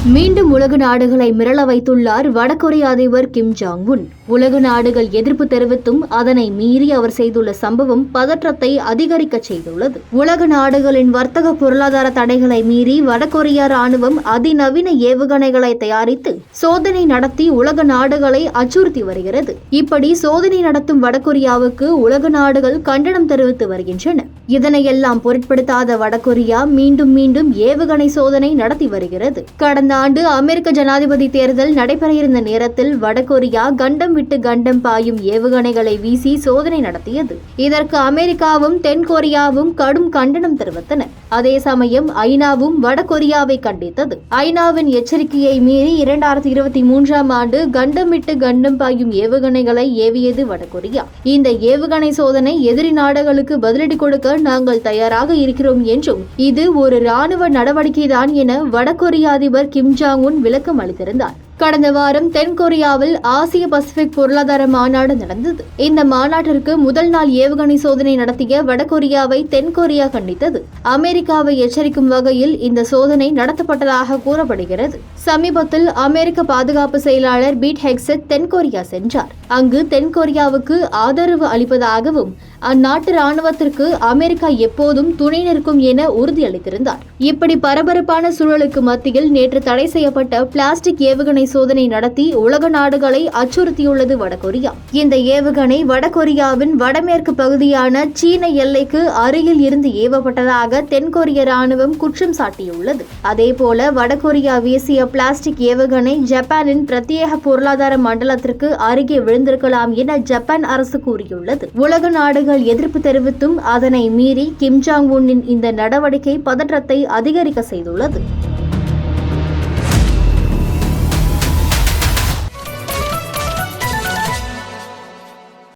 மீண்டும் உலக நாடுகளை மிரள வைத்துள்ளார் வடகொரிய அதிபர் கிம் ஜாங் உன். உலக நாடுகள் எதிர்ப்பு தெரிவித்தும் அதனை மீறி அவர் செய்துள்ள சம்பவம் பதற்றத்தை அதிகரிக்க செய்துள்ளது. உலக நாடுகளின் வர்த்தக பொருளாதார தடைகளை மீறி வடகொரிய ராணுவம் அதிநவீன ஏவுகணைகளை தயாரித்து சோதனை நடத்தி உலக நாடுகளை அச்சுறுத்தி வருகிறது. இப்படி சோதனை நடத்தும் வடகொரியாவுக்கு உலக நாடுகள் கண்டனம் தெரிவித்து வருகின்றன. இதனையெல்லாம் பொருட்படுத்தாத வடகொரியா மீண்டும் ஏவுகணை சோதனை நடத்தி வருகிறது. கடந்த ஆண்டு அமெரிக்க ஜனாதிபதி தேர்தல் நடைபெற இருந்த நேரத்தில் வடகொரியா கண்டம் விட்டு கண்டம் பாயும் ஏவுகணைகளை வீசி சோதனை நடத்தியது. இதற்கு அமெரிக்காவும் தென்கொரியாவும் கடும் கண்டனம் தெரிவித்தன. அதே சமயம் ஐநாவும் வடகொரியாவை கண்டித்தது. ஐநாவின் எச்சரிக்கையை மீறி 2023ஆம் ஆண்டு கண்டம் விட்டு கண்டம் பாயும் ஏவுகணைகளை ஏவியது வடகொரியா. இந்த ஏவுகணை சோதனை எதிரி நாடுகளுக்கு பதிலடி கொடுக்க நாங்கள் தயாராக இருக்கிறோம் என்றும் இது ஒரு ராணுவ நடவடிக்கைதான் என வடகொரிய அதிபர் கிம் ஜாங் உன் விளக்கம் அளித்திருந்தார். கடந்த வாரம் தென்கொரியாவில் ஆசிய பசிபிக் பொருளாதார மாநாடு நடந்தது. இந்த மாநாட்டிற்கு முதல் நாள் ஏவுகணை சோதனை நடத்திய வடகொரியாவை தென்கொரியா கண்டித்தது. அமெரிக்காவை எச்சரிக்கும் வகையில் இந்த சோதனை நடத்தப்பட்டதாக கூறப்படுகிறது. சமீபத்தில் அமெரிக்க பாதுகாப்பு செயலாளர் பீட் ஹெக்ஸெட் தென்கொரியா சென்றார். அங்கு தென்கொரியாவுக்கு ஆதரவு அளிப்பதாகவும் அந்நாட்டு ராணுவத்திற்கு அமெரிக்கா எப்போதும் துணை நிற்கும் என உறுதியளித்திருந்தார். இப்படி பரபரப்பான சூழலுக்கு மத்தியில் நேற்று தடை செய்யப்பட்ட பிளாஸ்டிக் ஏவுகணை சோதனை நடத்தி உலக நாடுகளை அச்சுறுத்தியுள்ளது வடகொரியா. இந்த ஏவுகணை வடகொரியாவின் வடமேற்கு பகுதியான சீன எல்லைக்கு அருகில் இருந்து ஏவப்பட்டதாக தென்கொரிய ராணுவம் குற்றம் சாட்டியுள்ளது. அதேபோல வடகொரியா வீசிய பிளாஸ்டிக் ஏவுகணை ஜப்பானின் பிரத்யேக பொருளாதார மண்டலத்திற்கு அருகே விழுந்திருக்கலாம் என ஜப்பான் அரசு கூறியுள்ளது. உலக நாடுகள் எதிர்ப்பு தெரிவித்தும் அதனை மீறி கிம் ஜாங் உன்னின் இந்த நடவடிக்கை பதற்றத்தை அதிகரிக்க செய்துள்ளது.